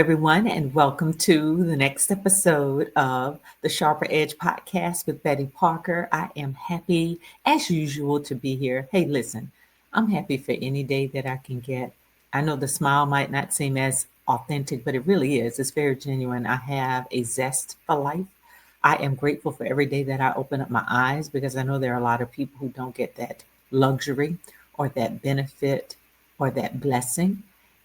everyone, and welcome to the next episode of the Sharper Edge podcast with Betty Parker. I am happy, as usual, to be here. Hey, listen, I'm happy for any day that I can get. I know the smile might not seem as authentic, but it really is. It's very genuine. I have a zest for life. I am grateful for every day that I open up my eyes because I know there are a lot of people who don't get that luxury or that benefit or that blessing.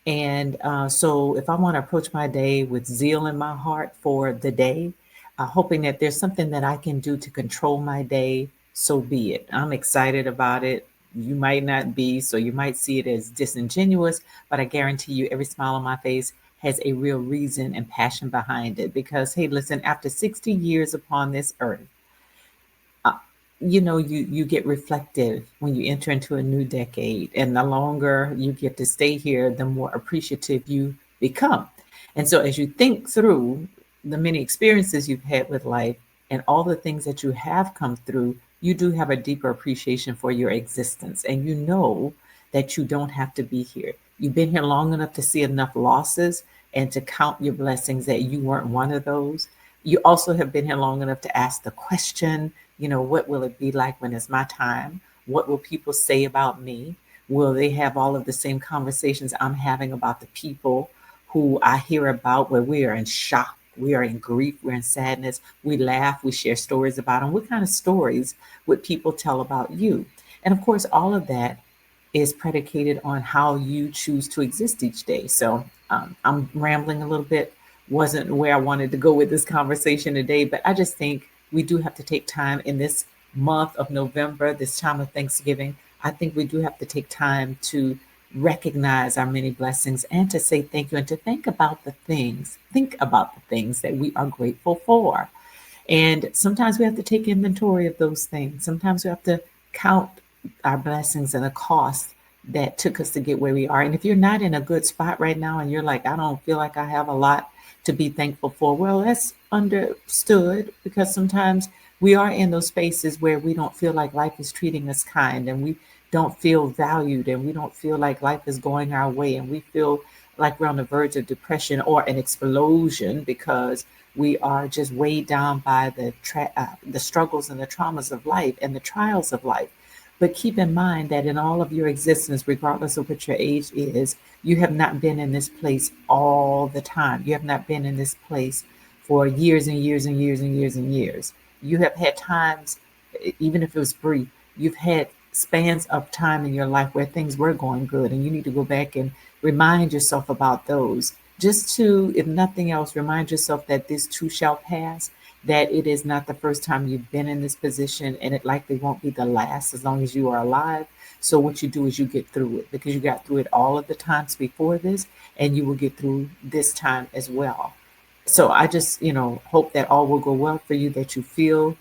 And so, if I want to approach my day with zeal in my heart for the day, hoping that there's something that I can do to control my day, so be it. I'm excited about it. You might not be, so you might see it as disingenuous, but I guarantee you, every smile on my face has a real reason and passion behind it. Because, hey, listen, after 60 years upon this earth, uh, you get reflective when you enter into a new decade, and the longer you get to stay here, the more appreciative you become. And so as you think through the many experiences you've had with life and all the things that you have come through, you do have a deeper appreciation for your existence, and you know that you don't have to be here. You've been here long enough to see enough losses and to count your blessings that you weren't one of those. You also have been here long enough to ask the question, what will it be like when it's my time? What will people say about me? Will they have all of the same conversations I'm having about the people who I hear about, where we are in shock, we are in grief, we're in sadness, we laugh, we share stories about them? What kind of stories would people tell about you? And of course, all of that is predicated on how you choose to exist each day. So I'm rambling a little bit, wasn't where I wanted to go with this conversation today, but I just think we do have to take time in this month of November, this time of Thanksgiving. I think we do have to take time to recognize our many blessings and to say thank you and to think about the things that we are grateful for. And sometimes we have to take inventory of those things. Sometimes we have to count our blessings and the cost that took us to get where we are. And if you're not in a good spot right now and you're like, I don't feel like I have a lot to be thankful for, well, that's understood, because sometimes we are in those spaces where we don't feel like life is treating us kind, and we don't feel valued, and we don't feel like life is going our way, and we feel like we're on the verge of depression or an explosion because we are just weighed down by the struggles and the traumas of life and the trials of life. But keep in mind that in all of your existence, regardless of what your age is, you have not been in this place all the time. You have not been in this place for years and years and years and years and years. You have had times, even if it was brief, you've had spans of time in your life where things were going good, and you need to go back and remind yourself about those. Just to, if nothing else, remind yourself that this too shall pass, that it is not the first time you've been in this position, and it likely won't be the last as long as you are alive. So what you do is you get through it, because you got through it all of the times before this, and you will get through this time as well. So I just, hope that all will go well for you, that you feel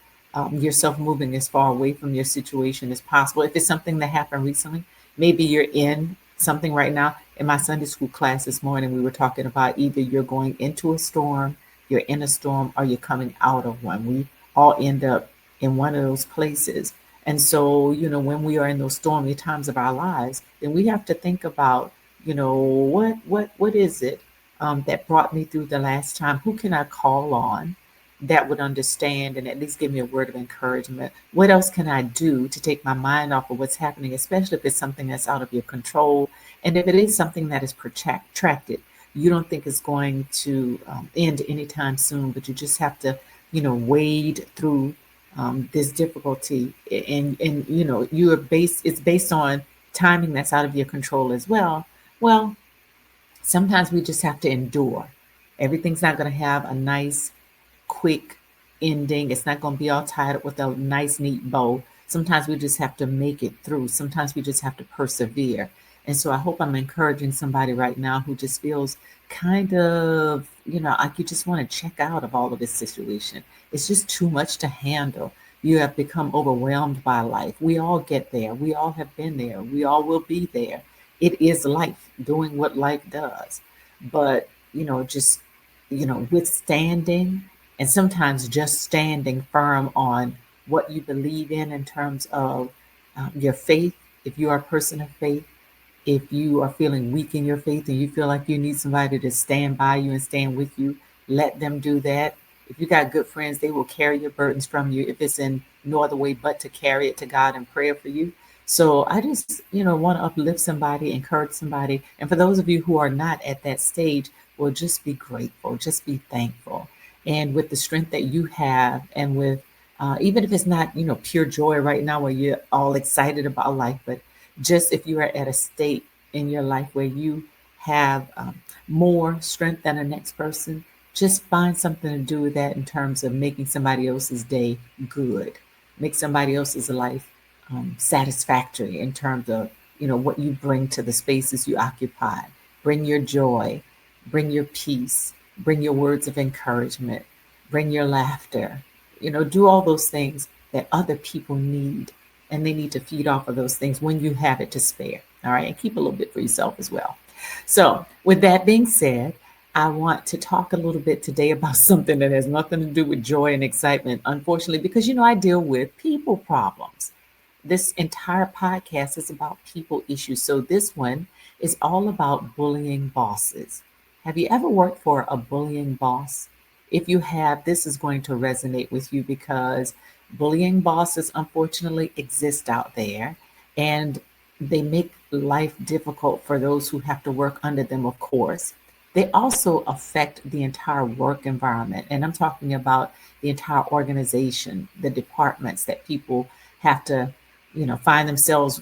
yourself moving as far away from your situation as possible. If it's something that happened recently, maybe you're in something right now. In my Sunday school class this morning, we were talking about either you're going into a storm, you're in a storm, or you're coming out of one. We all end up in one of those places. And so, when we are in those stormy times of our lives, then we have to think about, what is it that brought me through the last time? Who can I call on that would understand and at least give me a word of encouragement? What else can I do to take my mind off of what's happening, especially if it's something that's out of your control? And if it is something that is protracted, you don't think it's going to end anytime soon, but you just have to, wade through this difficulty. And it's based on timing that's out of your control as well. Well, sometimes we just have to endure. Everything's not going to have a nice, quick ending. It's not going to be all tied up with a nice, neat bow. Sometimes we just have to make it through. Sometimes we just have to persevere. And so I hope I'm encouraging somebody right now who just feels kind of, like you just want to check out of all of this situation. It's just too much to handle. You have become overwhelmed by life. We all get there. We all have been there. We all will be there. It is life doing what life does. But, just, withstanding and sometimes just standing firm on what you believe in terms of your faith, if you are a person of faith, If you are feeling weak in your faith and you feel like you need somebody to stand by you and stand with you, let them do that. If you got good friends, they will carry your burdens from you if it's in no other way but to carry it to God in prayer for you. So I just, want to uplift somebody, encourage somebody. And for those of you who are not at that stage, well, just be grateful, just be thankful. And with the strength that you have, and with even if it's not, pure joy right now where you're all excited about life, but just if you are at a state in your life where you have more strength than the next person, just find something to do with that in terms of making somebody else's day good, make somebody else's life satisfactory in terms of what you bring to the spaces you occupy. Bring your joy, bring your peace, bring your words of encouragement, bring your laughter. Do all those things that other people need, and they need to feed off of those things when you have it to spare. All right, and keep a little bit for yourself as well. So, with that being said, I want to talk a little bit today about something that has nothing to do with joy and excitement, unfortunately, because I deal with people problems. This entire podcast is about people issues. So, this one is all about bullying bosses. Have you ever worked for a bullying boss? If you have, this is going to resonate with you because bullying bosses unfortunately exist out there, and they make life difficult for those who have to work under them, of course. They also affect the entire work environment. And I'm talking about the entire organization, the departments that people have to, find themselves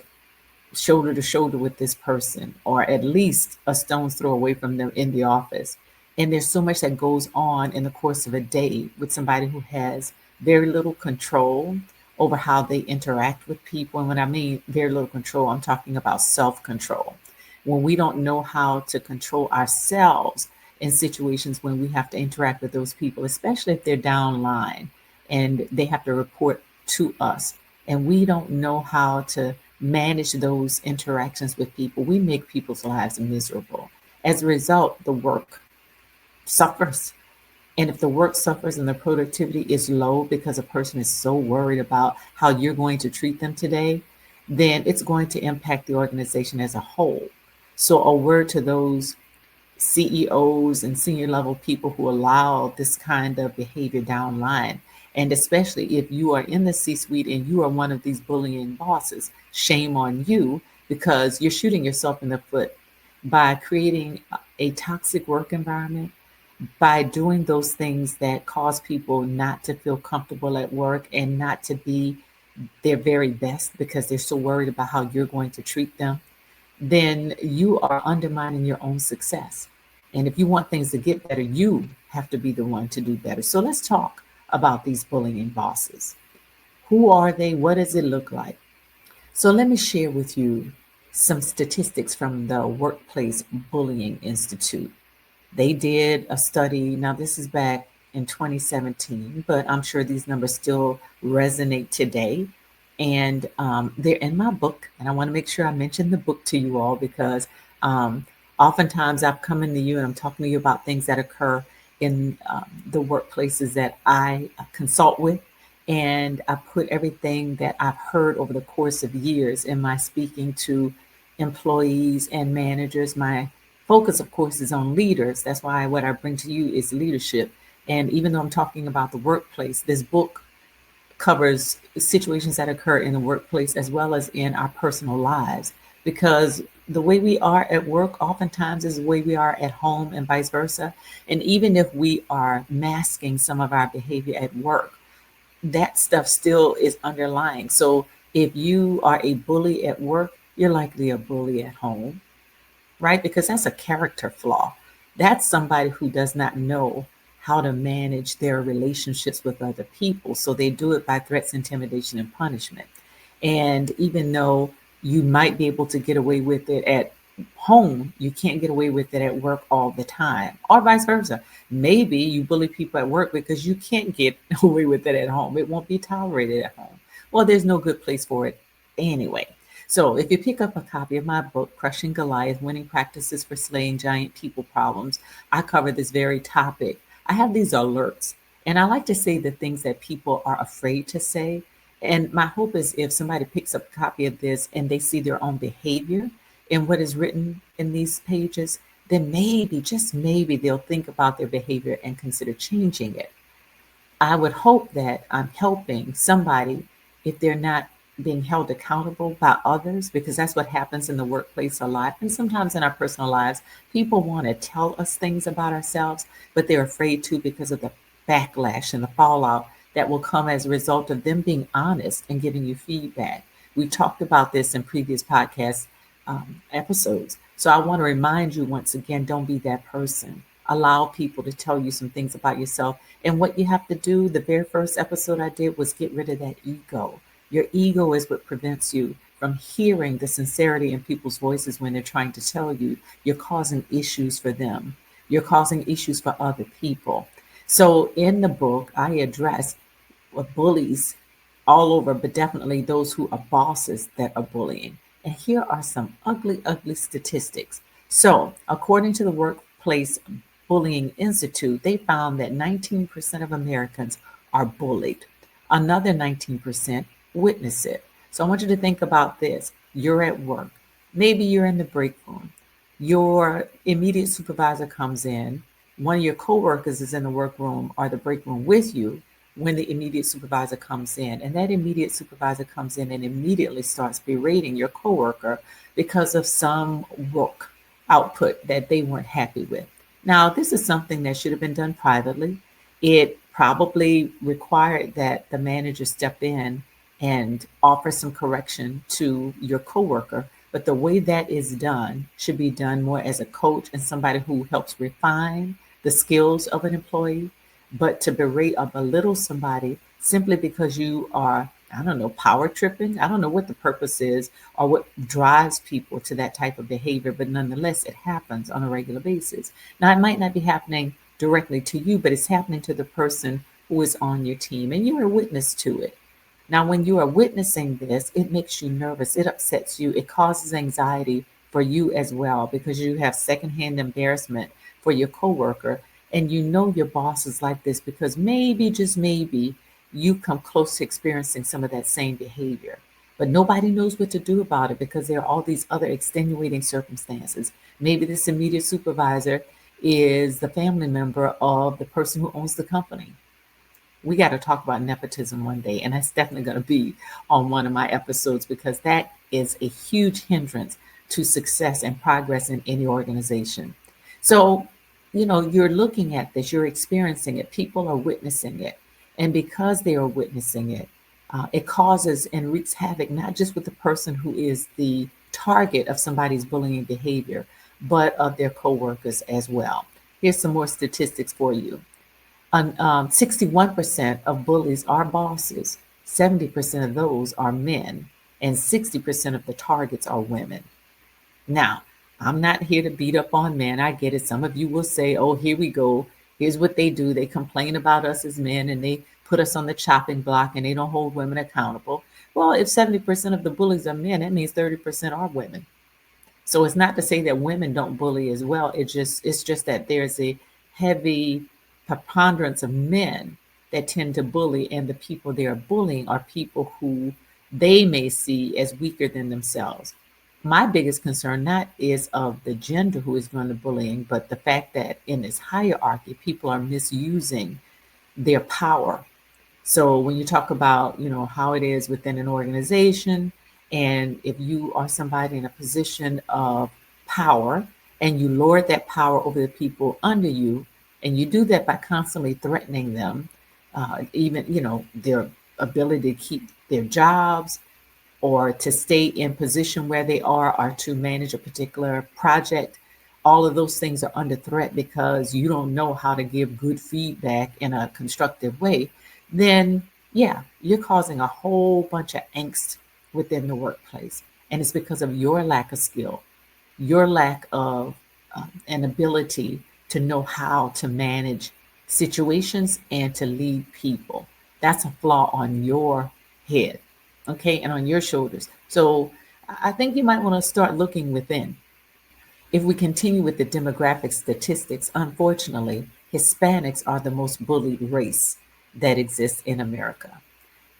shoulder to shoulder with this person, or at least a stone's throw away from them in the office. And there's so much that goes on in the course of a day with somebody who has very little control over how they interact with people. And when I mean very little control, I'm talking about self control. When we don't know how to control ourselves in situations when we have to interact with those people, especially if they're down line and they have to report to us, and we don't know how to manage those interactions with people, we make people's lives miserable. As a result, the work suffers. And if the work suffers and the productivity is low because a person is so worried about how you're going to treat them today, then it's going to impact the organization as a whole. So, a word to those CEOs and senior level people who allow this kind of behavior downline. And especially if you are in the C suite and you are one of these bullying bosses, shame on you, because you're shooting yourself in the foot by creating a toxic work environment, by doing those things that cause people not to feel comfortable at work and not to be their very best because they're so worried about how you're going to treat them. Then you are undermining your own success. And if you want things to get better, you have to be the one to do better. So let's talk about these bullying bosses. Who are they? What does it look like? So let me share with you some statistics from the Workplace Bullying Institute. They did a study. Now, this is back in 2017, but I'm sure these numbers still resonate today. And they're in my book. And I want to make sure I mention the book to you all because oftentimes I've come into you and I'm talking to you about things that occur in the workplaces that I consult with. And I put everything that I've heard over the course of years in my speaking to employees and managers. My focus, of course, is on leaders. That's why what I bring to you is leadership. And even though I'm talking about the workplace, this book covers situations that occur in the workplace as well as in our personal lives. Because the way we are at work oftentimes is the way we are at home and vice versa. And even if we are masking some of our behavior at work, that stuff still is underlying. So if you are a bully at work, you're likely a bully at home, right? Because that's a character flaw. That's somebody who does not know how to manage their relationships with other people. So they do it by threats, intimidation, and punishment. And even though you might be able to get away with it at home, you can't get away with it at work all the time, or vice versa. Maybe you bully people at work because you can't get away with it at home. It won't be tolerated at home. Well, there's no good place for it anyway. So, if you pick up a copy of my book, Crushing Goliath Winning Practices for Slaying Giant People Problems, I cover this very topic. I have these alerts, and I like to say the things that people are afraid to say. And my hope is if somebody picks up a copy of this and they see their own behavior, in what is written in these pages, then maybe, just maybe, they'll think about their behavior and consider changing it. I would hope that I'm helping somebody if they're not being held accountable by others, because that's what happens in the workplace a lot. And sometimes in our personal lives, people want to tell us things about ourselves, but they're afraid to because of the backlash and the fallout that will come as a result of them being honest and giving you feedback. We talked about this in previous podcast episodes. So I want to remind you once again, don't be that person. Allow people to tell you some things about yourself. And what you have to do, the very first episode I did was get rid of that ego. Your ego is what prevents you from hearing the sincerity in people's voices when they're trying to tell you. You're causing issues for them. You're causing issues for other people. So in the book, I address bullies all over, but definitely those who are bosses that are bullying. And here are some ugly, ugly statistics. So, according to the Workplace Bullying Institute, they found that 19% of Americans are bullied. Another 19% witness it. So, I want you to think about this. You're at work. Maybe you're in the break room. Your immediate supervisor comes in. One of your coworkers is in the workroom or the break room with you when the immediate supervisor comes in. And that immediate supervisor comes in and immediately starts berating your coworker because of some work output that they weren't happy with. Now, this is something that should have been done privately. It probably required that the manager step in and offer some correction to your coworker. But the way that is done should be done more as a coach and somebody who helps refine the skills of an employee. But to berate or belittle somebody simply because you are, I don't know, power tripping, I don't know what the purpose is or what drives people to that type of behavior, but nonetheless, it happens on a regular basis. Now, it might not be happening directly to you, but it's happening to the person who is on your team, and you're a witness to it. Now, when you are witnessing this, it makes you nervous, it upsets you, it causes anxiety for you as well because you have secondhand embarrassment for your coworker. And you know your boss is like this because maybe, just maybe, you come close to experiencing some of that same behavior. But nobody knows what to do about it because there are all these other extenuating circumstances. Maybe this immediate supervisor is the family member of the person who owns the company. We got to talk about nepotism one day, and that's definitely going to be on one of my episodes because that is a huge hindrance to success and progress in any organization. So, you're looking at this, you're experiencing it, people are witnessing it. And because they are witnessing it, it causes and wreaks havoc, not just with the person who is the target of somebody's bullying behavior, but of their coworkers as well. Here's some more statistics for you. 61% of bullies are bosses, 70% of those are men, and 60% of the targets are women. Now, I'm not here to beat up on men. I get it. Some of you will say, oh, here we go. Here's what they do. They complain about us as men and they put us on the chopping block and they don't hold women accountable. Well, if 70% of the bullies are men, that means 30% are women. So it's not to say that women don't bully as well. It's just that there's a heavy preponderance of men that tend to bully, and the people they are bullying are people who they may see as weaker than themselves. My biggest concern not is of the gender who is doing the bullying, but the fact that in this hierarchy, people are misusing their power. So when you talk about, how it is within an organization, and if you are somebody in a position of power and you lord that power over the people under you, and you do that by constantly threatening them, even, their ability to keep their jobs or to stay in position where they are or to manage a particular project, all of those things are under threat because you don't know how to give good feedback in a constructive way, then yeah, you're causing a whole bunch of angst within the workplace. And it's because of your lack of skill, your lack of an ability to know how to manage situations and to lead people. That's a flaw on your head, okay, and on your shoulders. So I think you might want to start looking within. If we continue with the demographic statistics, unfortunately, Hispanics are the most bullied race that exists in America.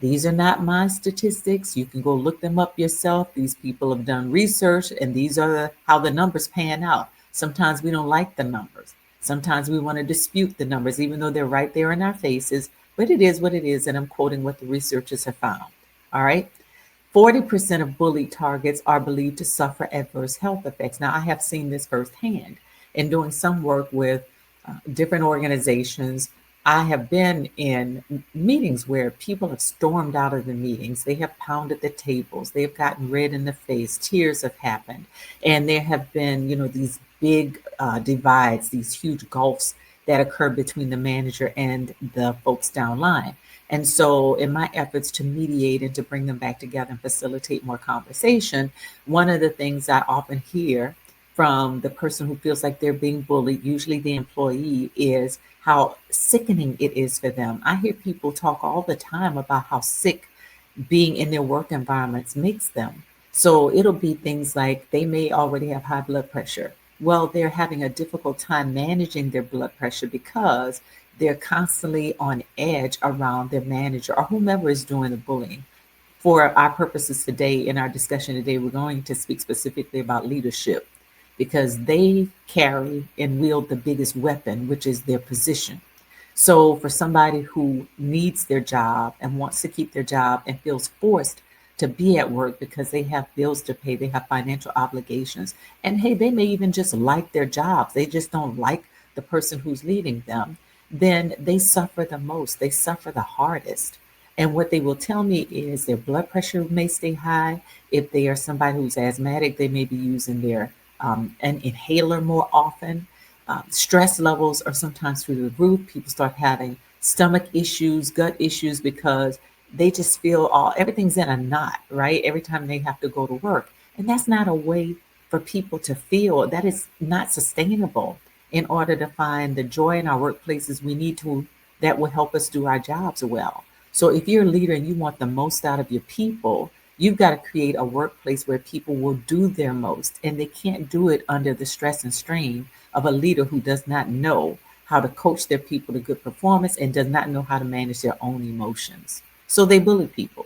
These are not my statistics. You can go look them up yourself. These people have done research, and these are how the numbers pan out. Sometimes we don't like the numbers. Sometimes we want to dispute the numbers, even though they're right there in our faces. But it is what it is, and I'm quoting what the researchers have found. All right. 40% of bullied targets are believed to suffer adverse health effects. Now, I have seen this firsthand in doing some work with different organizations. I have been in meetings where people have stormed out of the meetings. They have pounded the tables. They have gotten red in the face. Tears have happened. And there have been, these big divides, these huge gulfs that occur between the manager and the folks downline. And so, in my efforts to mediate and to bring them back together and facilitate more conversation, one of the things I often hear from the person who feels like they're being bullied, usually the employee, is how sickening it is for them. I hear people talk all the time about how sick being in their work environments makes them. So it'll be things like they may already have high blood pressure. Well, they're having a difficult time managing their blood pressure because they're constantly on edge around their manager or whomever is doing the bullying. For our purposes today, in our discussion today, we're going to speak specifically about leadership because they carry and wield the biggest weapon, which is their position. So, for somebody who needs their job and wants to keep their job and feels forced to be at work because they have bills to pay, they have financial obligations, and hey, they may even just like their jobs, they just don't like the person who's leading them, then they suffer the most, they suffer the hardest. And what they will tell me is their blood pressure may stay high. If they are somebody who's asthmatic, they may be using their an inhaler more often. Stress levels are sometimes through the roof. People start having stomach issues, gut issues because they just feel everything's in a knot, right? Every time they have to go to work. And that's not a way for people to feel. That is not sustainable. In order to find the joy in our workplaces, we need to, that will help us do our jobs well. So if you're a leader and you want the most out of your people, you've got to create a workplace where people will do their most, and they can't do it under the stress and strain of a leader who does not know how to coach their people to good performance and does not know how to manage their own emotions. So they bully people.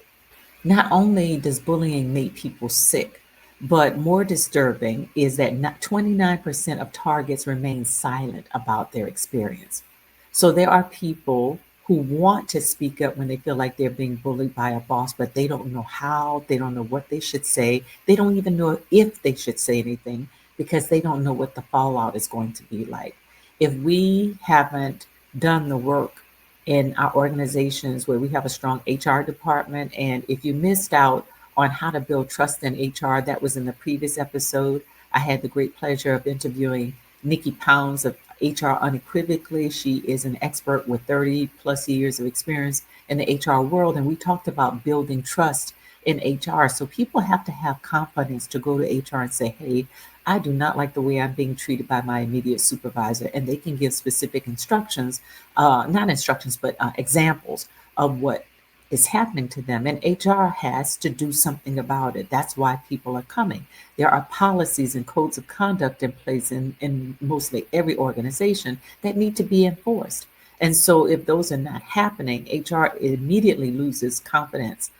Not only does bullying make people sick, but more disturbing is that 29% of targets remain silent about their experience. So there are people who want to speak up when they feel like they're being bullied by a boss, but they don't know how, they don't know what they should say, they don't even know if they should say anything because they don't know what the fallout is going to be like. If we haven't done the work in our organizations where we have a strong HR department. And if you missed out on how to build trust in HR, that was in the previous episode. I had the great pleasure of interviewing Nikki Pounds of HR Unequivocally. She is an expert with 30 plus years of experience in the HR world. And we talked about building trust in HR. So people have to have confidence to go to HR and say, hey, I do not like the way I'm being treated by my immediate supervisor. And they can give specific instructions, not instructions, but examples of what is happening to them. And HR has to do something about it. That's why people are coming. There are policies and codes of conduct in place in mostly every organization that need to be enforced. And so if those are not happening, HR immediately loses confidence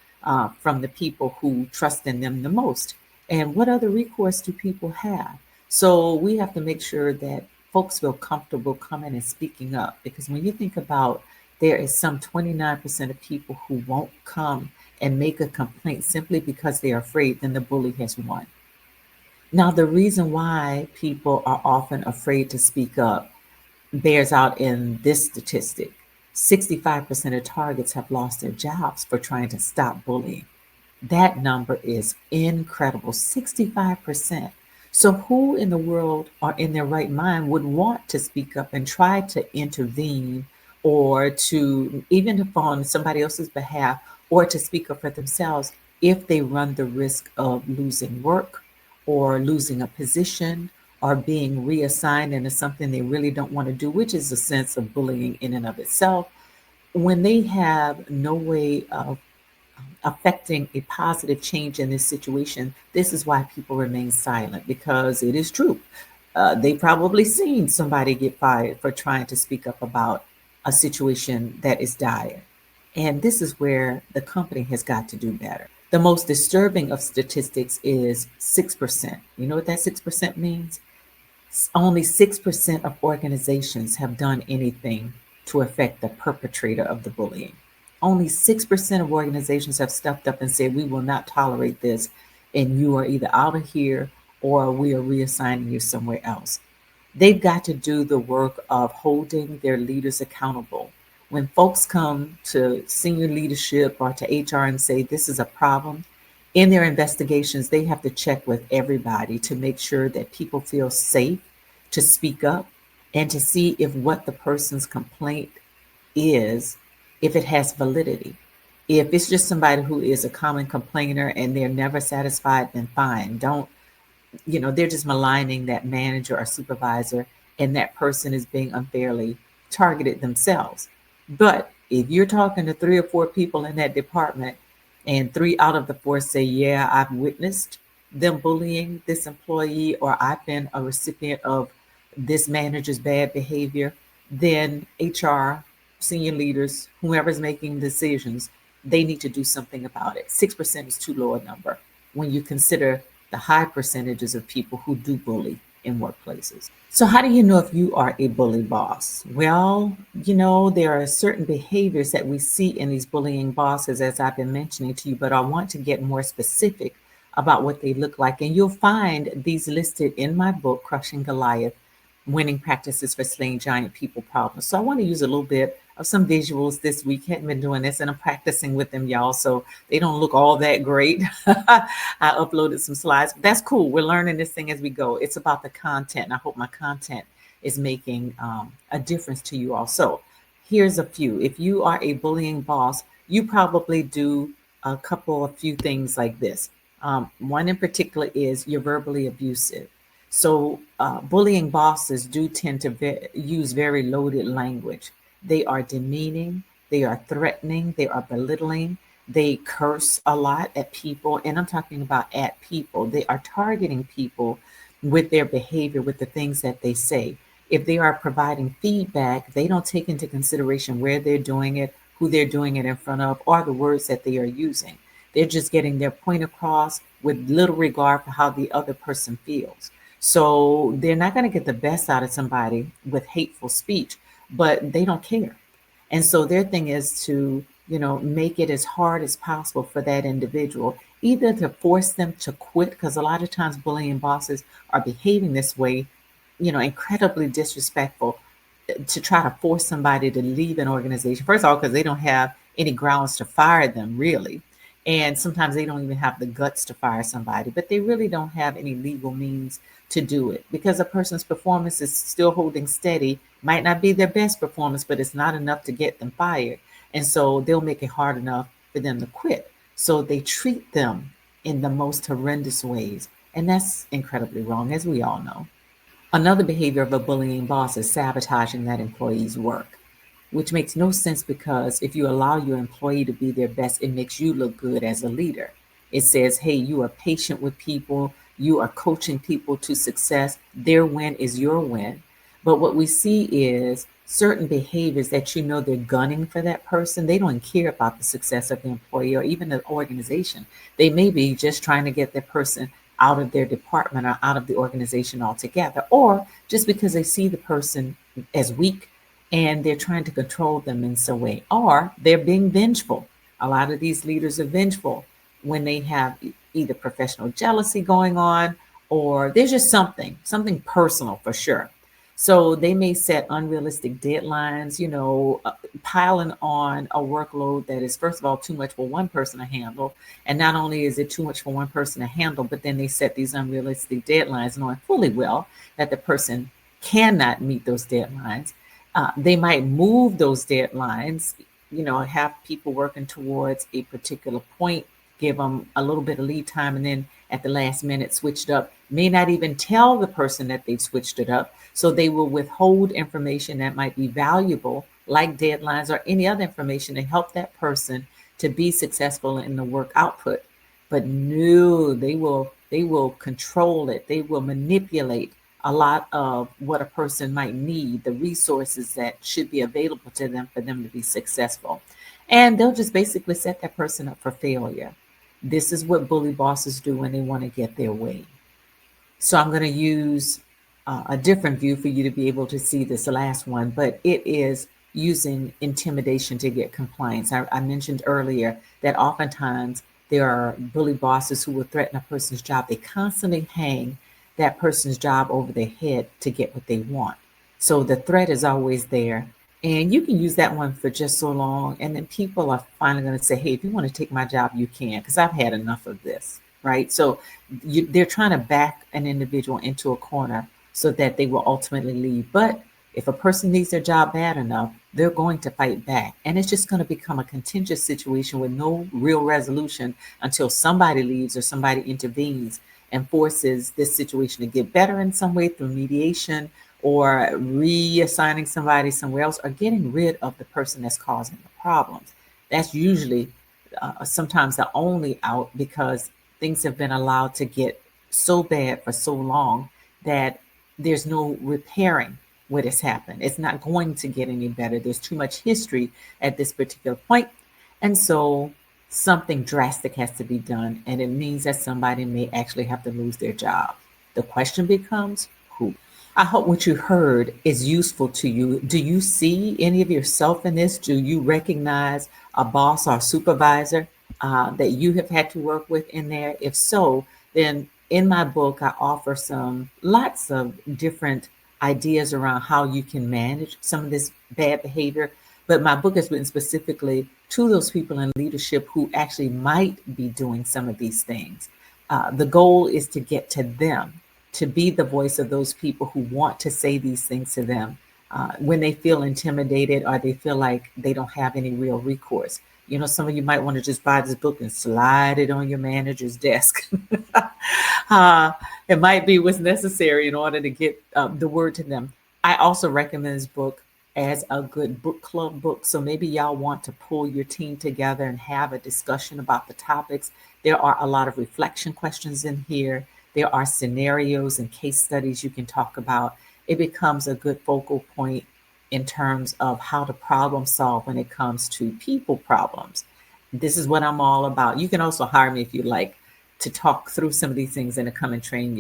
from the people who trust in them the most. And what other recourse do people have? So we have to make sure that folks feel comfortable coming and speaking up. Because when you think about there is some 29% of people who won't come and make a complaint simply because they are afraid, then the bully has won. Now, the reason why people are often afraid to speak up bears out in this statistic. 65% of targets have lost their jobs for trying to stop bullying. That number is incredible, 65%. So, who in the world or in their right mind would want to speak up and try to intervene or to even on somebody else's behalf or to speak up for themselves if they run the risk of losing work or losing a position or being reassigned into something they really don't want to do, which is a sense of bullying in and of itself? When they have no way of affecting a positive change in this situation, this is why people remain silent because it is true. They probably seen somebody get fired for trying to speak up about a situation that is dire. And this is where the company has got to do better. The most disturbing of statistics is 6%. You know what that 6% means? Only 6% of organizations have done anything to affect the perpetrator of the bullying. Only 6% of organizations have stepped up and said, we will not tolerate this, and you are either out of here or we are reassigning you somewhere else. They've got to do the work of holding their leaders accountable. When folks come to senior leadership or to HR and say this is a problem, in their investigations, they have to check with everybody to make sure that people feel safe to speak up and to see if what the person's complaint is, if it has validity. If it's just somebody who is a common complainer and they're never satisfied, then fine. Don't, they're just maligning that manager or supervisor, and that person is being unfairly targeted themselves. But if you're talking to three or four people in that department, and three out of the four say, yeah, I've witnessed them bullying this employee, or I've been a recipient of this manager's bad behavior, then HR, senior leaders, whoever's making decisions, they need to do something about it. 6% is too low a number when you consider the high percentages of people who do bully in workplaces. So, how do you know if you are a bully boss? Well, there are certain behaviors that we see in these bullying bosses, as I've been mentioning to you, but I want to get more specific about what they look like. And you'll find these listed in my book, Crushing Goliath: Winning Practices for Slaying Giant People Problems. So I want to use a little bit of some visuals this week. Hadn't been doing this, and I'm practicing with them, y'all, so they don't look all that great. I uploaded some slides. But that's cool. We're learning this thing as we go. It's about the content, and I hope my content is making a difference to you all. So here's a few. If you are a bullying boss, you probably do a few things like this. One in particular is you're verbally abusive. So, bullying bosses do tend to use very loaded language. They are demeaning, they are threatening, they are belittling, they curse a lot at people. And I'm talking about at people. They are targeting people with their behavior, with the things that they say. If they are providing feedback, they don't take into consideration where they're doing it, who they're doing it in front of, or the words that they are using. They're just getting their point across with little regard for how the other person feels. So they're not going to get the best out of somebody with hateful speech, but they don't care. And so their thing is to, make it as hard as possible for that individual, either to force them to quit, because a lot of times bullying bosses are behaving this way, incredibly disrespectful, to try to force somebody to leave an organization. First of all, because they don't have any grounds to fire them, really. And sometimes they don't even have the guts to fire somebody, but they really don't have any legal means to do it, because a person's performance is still holding steady. Might not be their best performance, but it's not enough to get them fired. And so they'll make it hard enough for them to quit. So they treat them in the most horrendous ways. And that's incredibly wrong, as we all know. Another behavior of a bullying boss is sabotaging that employee's work, which makes no sense, because if you allow your employee to be their best, it makes you look good as a leader. It says, hey, you are patient with people, you are coaching people to success. Their win is your win. But what we see is certain behaviors that they're gunning for that person. They don't care about the success of the employee or even the organization. They may be just trying to get that person out of their department or out of the organization altogether, or just because they see the person as weak and they're trying to control them in some way, or they're being vengeful. A lot of these leaders are vengeful when they have either professional jealousy going on, or there's just something personal for sure. So they may set unrealistic deadlines, piling on a workload that is, first of all, too much for one person to handle. And not only is it too much for one person to handle, but then they set these unrealistic deadlines, knowing fully well that the person cannot meet those deadlines. They might move those deadlines, have people working towards a particular point, give them a little bit of lead time, and then at the last minute switch it up. May not even tell the person that they've switched it up. So they will withhold information that might be valuable, like deadlines or any other information, to help that person to be successful in the work output. But no, they will control it. They will manipulate a lot of what a person might need, the resources that should be available to them for them to be successful. And they'll just basically set that person up for failure. This is what bully bosses do when they want to get their way. So I'm going to use a different view for you to be able to see this last one, but it is using intimidation to get compliance. I mentioned earlier that oftentimes there are bully bosses who will threaten a person's job. They constantly hang that person's job over their head to get what they want. So the threat is always there. And you can use that one for just so long. And then people are finally going to say, hey, if you want to take my job, you can, because I've had enough of this. Right. So they're trying to back an individual into a corner so that they will ultimately leave. But if a person needs their job bad enough, they're going to fight back. And it's just going to become a contentious situation with no real resolution until somebody leaves or somebody intervenes and forces this situation to get better in some way through mediation or reassigning somebody somewhere else or getting rid of the person that's causing the problems. That's usually sometimes the only out because things have been allowed to get so bad for so long that there's no repairing what has happened. It's not going to get any better. There's too much history at this particular point. And so something drastic has to be done. And it means that somebody may actually have to lose their job. The question becomes who? I hope what you heard is useful to you. Do you see any of yourself in this? Do you recognize a boss or supervisor that you have had to work with in there? If so, then in my book, I offer some lots of different ideas around how you can manage some of this bad behavior. But my book is written specifically to those people in leadership who actually might be doing some of these things. The goal is to get to them, to be the voice of those people who want to say these things to them when they feel intimidated or they feel like they don't have any real recourse. You know, some of you might want to just buy this book and slide it on your manager's desk. uh, it might be what's necessary in order to get the word to them. I also recommend this book as a good book club book. So maybe y'all want to pull your team together and have a discussion about the topics. There are a lot of reflection questions in here. There are scenarios and case studies you can talk about. It becomes a good focal point in terms of how to problem solve when it comes to people problems. This is what I'm all about. You can also hire me if you like to talk through some of these things and to come and train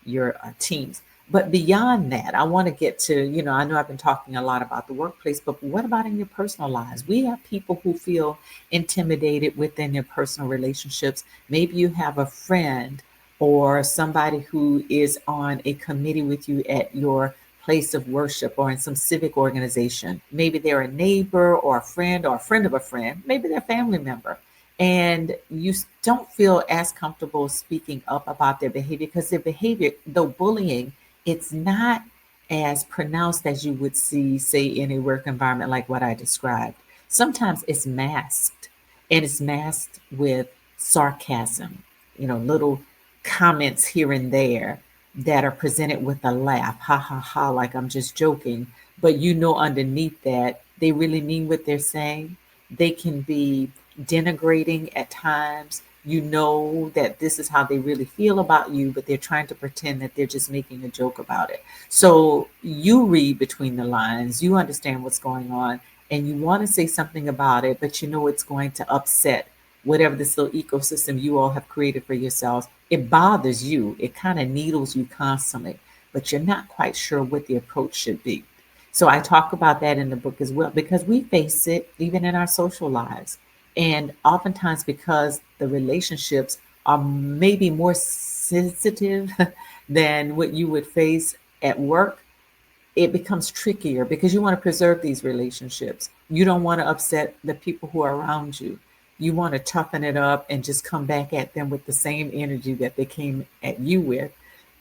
your teams. But beyond that, I want to get to, I know I've been talking a lot about the workplace, but what about in your personal lives? We have people who feel intimidated within their personal relationships. Maybe you have a friend or somebody who is on a committee with you at your place of worship or in some civic organization. Maybe they're a neighbor or a friend of a friend, maybe they're a family member. And you don't feel as comfortable speaking up about their behavior because their behavior, though bullying, it's not as pronounced as you would see, say, in a work environment like what I described. Sometimes it's masked, and it's masked with sarcasm, little comments here and there that are presented with a laugh, ha ha ha, like I'm just joking. But underneath that, they really mean what they're saying. They can be denigrating at times. You know that this is how they really feel about you, but they're trying to pretend that they're just making a joke about it. So you read between the lines, you understand what's going on, and you want to say something about it, but you know it's going to upset whatever this little ecosystem you all have created for yourselves. It bothers you, it kind of needles you constantly, but you're not quite sure what the approach should be. So I talk about that in the book as well because we face it even in our social lives. And oftentimes, because the relationships are maybe more sensitive than what you would face at work, it becomes trickier because you want to preserve these relationships. You don't want to upset the people who are around you. You want to toughen it up and just come back at them with the same energy that they came at you with.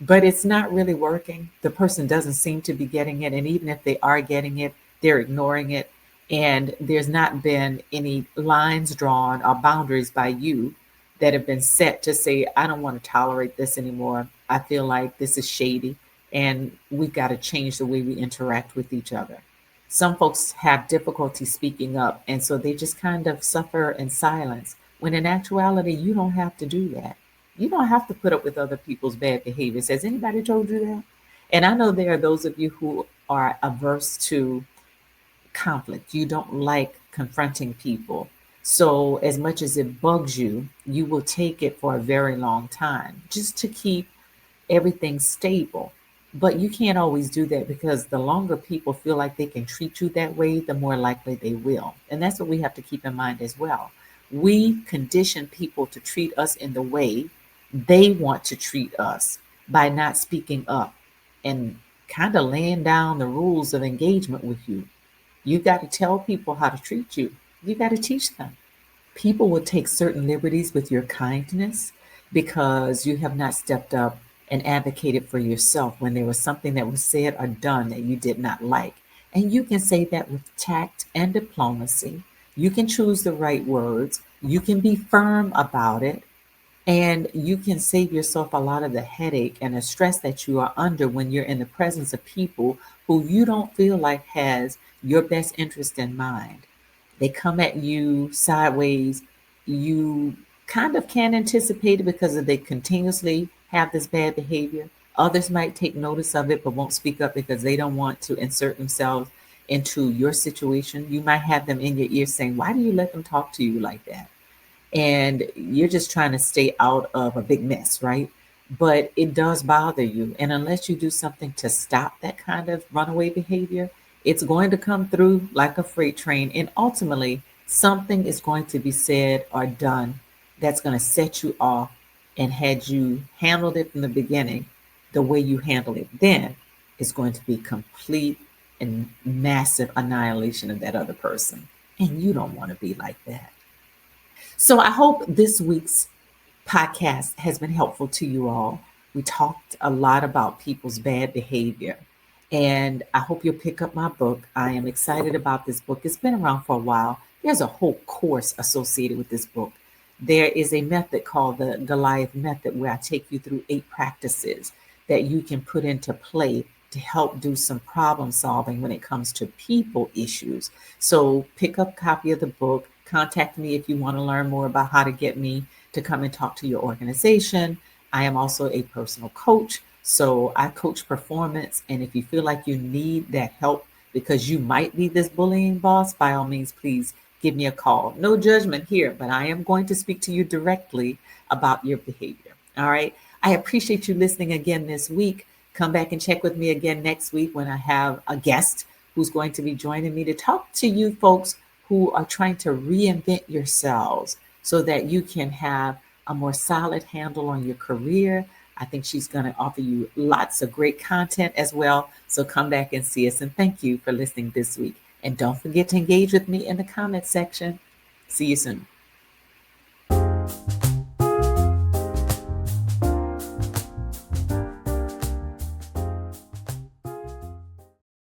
But it's not really working. The person doesn't seem to be getting it. And even if they are getting it, they're ignoring it. And there's not been any lines drawn or boundaries by you that have been set to say, I don't want to tolerate this anymore. I feel like this is shady and we've got to change the way we interact with each other. Some folks have difficulty speaking up, and so they just kind of suffer in silence. When in actuality, you don't have to do that. You don't have to put up with other people's bad behaviors. Has anybody told you that? And I know there are those of you who are averse to conflict. You don't like confronting people. So, as much as it bugs you, you will take it for a very long time just to keep everything stable. But you can't always do that because the longer people feel like they can treat you that way, the more likely they will. And that's what we have to keep in mind as well. We condition people to treat us in the way they want to treat us by not speaking up and kind of laying down the rules of engagement with you. You got to tell people how to treat you, you got to teach them. People will take certain liberties with your kindness because you have not stepped up and advocated for yourself when there was something that was said or done that you did not like. And you can say that with tact and diplomacy. You can choose the right words. You can be firm about it. And you can save yourself a lot of the headache and the stress that you are under when you're in the presence of people who you don't feel like has your best interest in mind. They come at you sideways. You kind of can't anticipate it because they continuously have this bad behavior. Others might take notice of it but won't speak up because they don't want to insert themselves into your situation. You might have them in your ear saying, "Why do you let them talk to you like that?" And you're just trying to stay out of a big mess, right? But it does bother you. And unless you do something to stop that kind of runaway behavior, it's going to come through like a freight train. And ultimately, something is going to be said or done that's going to set you off. And had you handled it from the beginning, the way you handle it then is going to be complete and massive annihilation of that other person. And you don't want to be like that. So I hope this week's podcast has been helpful to you all. We talked a lot about people's bad behavior, and I hope you'll pick up my book. I am excited about this book. It's been around for a while. There's a whole course associated with this book. There is a method called the Goliath method where I take you through 8 practices that you can put into play to help do some problem solving when it comes to people issues. So pick up a copy of the book. Contact me if you want to learn more about how to get me to come and talk to your organization. I am also a personal coach. So I coach performance. And if you feel like you need that help because you might be this bullying boss, by all means, please give me a call. No judgment here, but I am going to speak to you directly about your behavior. All right. I appreciate you listening again this week. Come back and check with me again next week when I have a guest who's going to be joining me to talk to you folks who are trying to reinvent yourselves so that you can have a more solid handle on your career. I think she's going to offer you lots of great content as well. So come back and see us. And thank you for listening this week. And don't forget to engage with me in the comment section. See you soon.